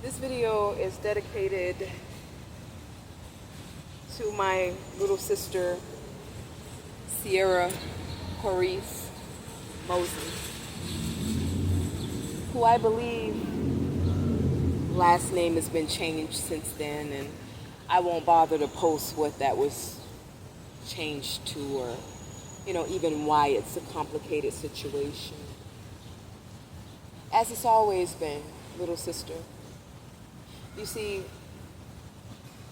This video is dedicated to my little sister, Sierra Clarice Mosley, who I believe last name has been changed since then, and I won't bother to post what that was changed to, or even why it's a complicated situation. As it's always been, little sister. You see,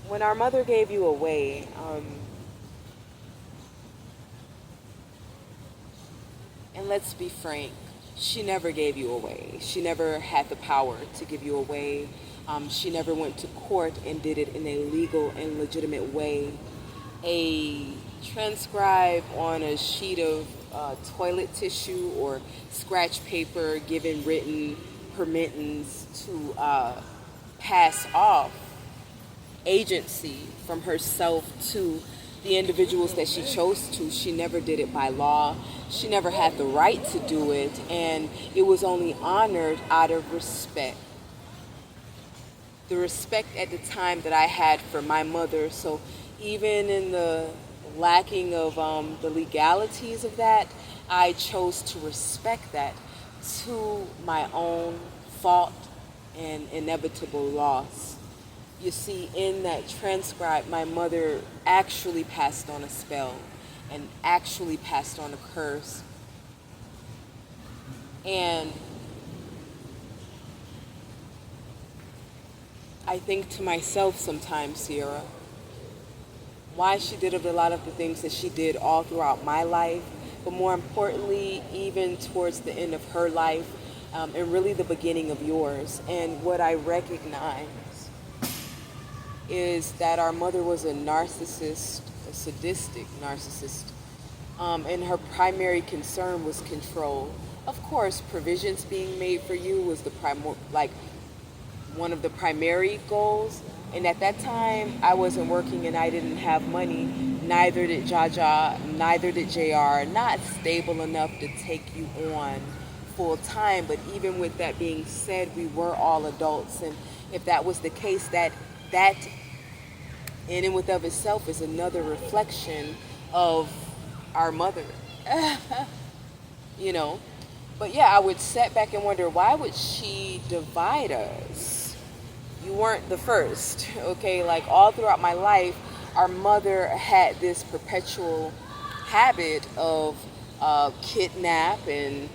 when our mother gave you away, and let's be frank, she never gave you away. She never had the power to give you away. She never went to court and did it in a legal and legitimate way. A transcribe on a sheet of toilet tissue or scratch paper given written permittance to pass off agency from herself to the individuals that she chose to. She never did it by law. She never had the right to do it, and it was only honored out of respect. The respect at the time that I had for my mother. So even in the lacking of the legalities of that, I chose to respect that to my own fault and inevitable loss. You see, in that transcribe, my mother actually passed on a spell and actually passed on a curse. And I think to myself sometimes, Sierra, why she did a lot of the things that she did all throughout my life, but more importantly, even towards the end of her life, and really the beginning of yours. And what I recognize is that our mother was a narcissist, a sadistic narcissist, and her primary concern was control. Of course, provisions being made for you was one of the primary goals. And at that time, I wasn't working and I didn't have money. Neither did Jaja, neither did JR, not stable enough to take you on full time. But even with that being said, we were all adults. And if that was the case, that in and with of itself is another reflection of our mother. But yeah, I would sit back and wonder, why would she divide us? You weren't the first, okay? Like all throughout my life, our mother had this perpetual habit of kidnap and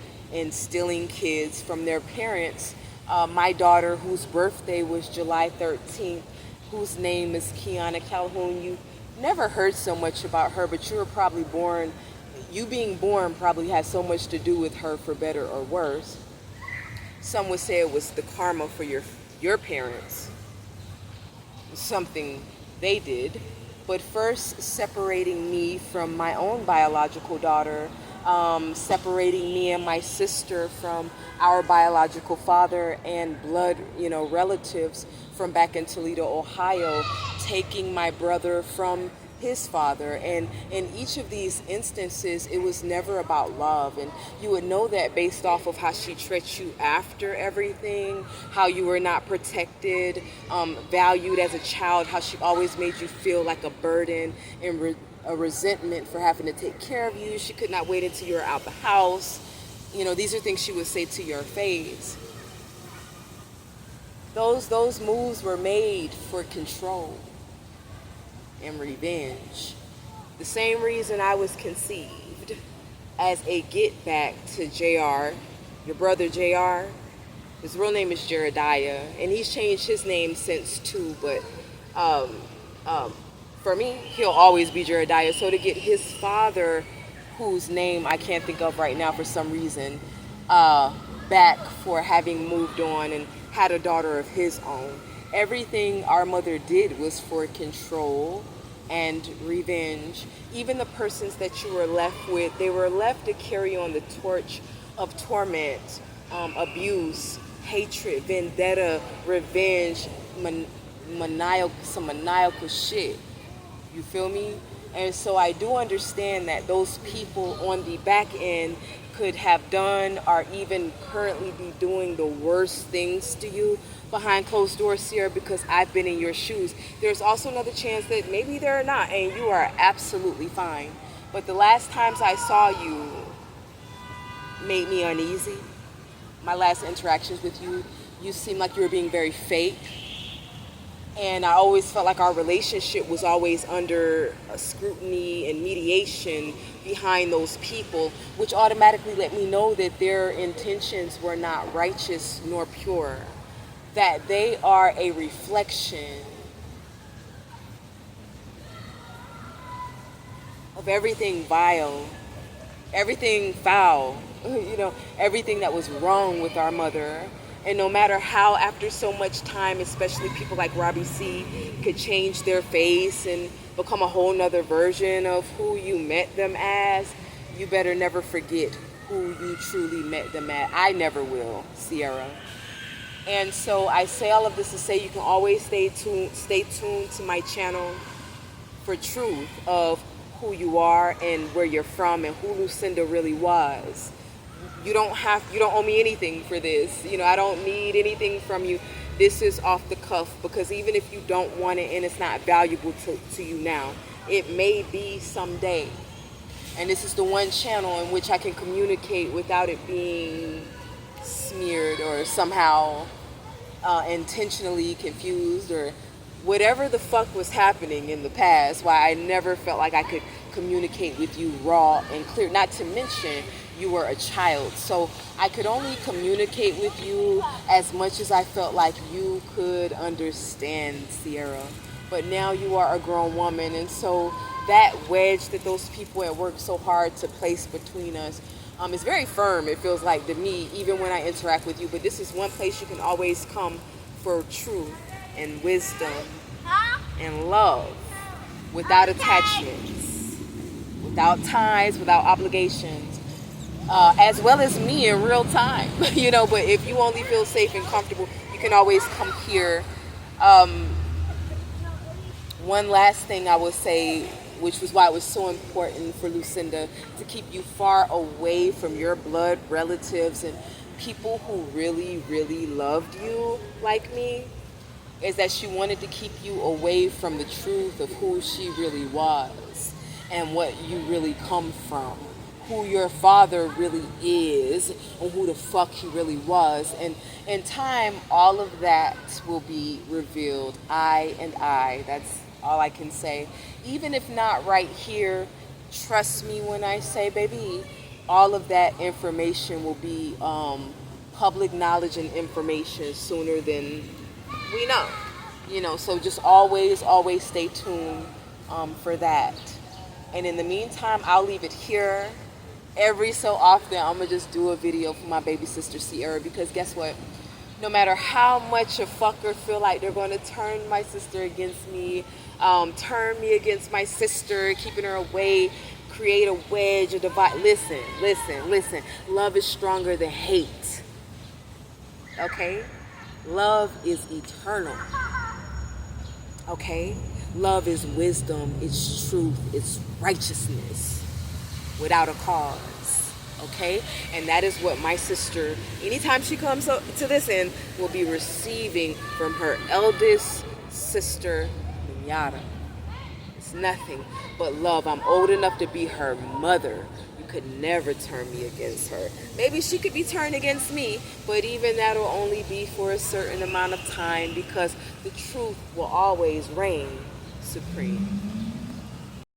stealing kids from their parents. My daughter, whose birthday was July 13th, whose name is Kiana Calhoun, you never heard so much about her, but you were probably born, you being born probably had so much to do with her, for better or worse. Some would say it was the karma for your parents, something they did. But first, separating me from my own biological daughter, separating me and my sister from our biological father and blood, relatives from back in Toledo, Ohio, taking my brother from his father. And in each of these instances, it was never about love. And you would know that based off of how she treated you after everything, how you were not protected, valued as a child, how she always made you feel like a burden and a resentment for having to take care of you. She could not wait until you were out the house. These are things she would say to your face. Those moves were made for control and revenge. The same reason I was conceived, as a get back to JR, your brother JR. His real name is Jerediah, and he's changed his name since too, but for me, he'll always be Jerediah. So to get his father, whose name I can't think of right now for some reason, back for having moved on and had a daughter of his own. Everything our mother did was for control and revenge. Even the persons that you were left with, they were left to carry on the torch of torment, abuse, hatred, vendetta, revenge, some maniacal shit. You feel me? And so I do understand that those people on the back end could have done or even currently be doing the worst things to you behind closed doors, Sierra, because I've been in your shoes. There's also another chance that maybe they're not, and you are absolutely fine. But the last times I saw you made me uneasy. My last interactions with you, you seemed like you were being very fake. And I always felt like our relationship was always under scrutiny and mediation behind those people, which automatically let me know that their intentions were not righteous nor pure, that they are a reflection of everything vile, everything foul, everything that was wrong with our mother. And no matter how, after so much time, especially people like Robbie C, could change their face and become a whole nother version of who you met them as, you better never forget who you truly met them as. I never will, Sierra. And so I say all of this to say you can always stay tuned to my channel for truth of who you are and where you're from and who Lucinda really was. You don't owe me anything for this. I don't need anything from you. This is off the cuff, because even if you don't want it and it's not valuable to you now, it may be someday. And this is the one channel in which I can communicate without it being smeared or somehow intentionally confused or whatever the fuck was happening in the past, why I never felt like I could communicate with you raw and clear. Not to mention, you were a child, so I could only communicate with you as much as I felt like you could understand, Sierra. But now you are a grown woman, and so that wedge that those people had worked so hard to place between us is very firm, it feels like to me, even when I interact with you. But this is one place you can always come for truth and wisdom and love, without attachments, without ties, without obligations. As well as me in real time, but if you only feel safe and comfortable, you can always come here. One last thing I would say, which was why it was so important for Lucinda to keep you far away from your blood relatives and people who really, really loved you like me, is that she wanted to keep you away from the truth of who she really was and what you really come from, who your father really is and who the fuck he really was. And in time, all of that will be revealed. That's all I can say. Even if not right here, trust me when I say, baby, all of that information will be public knowledge and information sooner than we know. So just always stay tuned for that. And in the meantime, I'll leave it here. Every so often, I'm going to just do a video for my baby sister, Sierra, because guess what? No matter how much a fucker feel like they're going to turn my sister against me, turn me against my sister, keeping her away, create a wedge, a divide. Listen. Love is stronger than hate. Okay? Love is eternal. Okay? Love is wisdom, it's truth, it's righteousness. Without a cause, okay? And that is what my sister, anytime she comes up to this end, will be receiving from her eldest sister, Minyata. It's nothing but love. I'm old enough to be her mother. You could never turn me against her. Maybe she could be turned against me, but even that'll only be for a certain amount of time, because the truth will always reign supreme.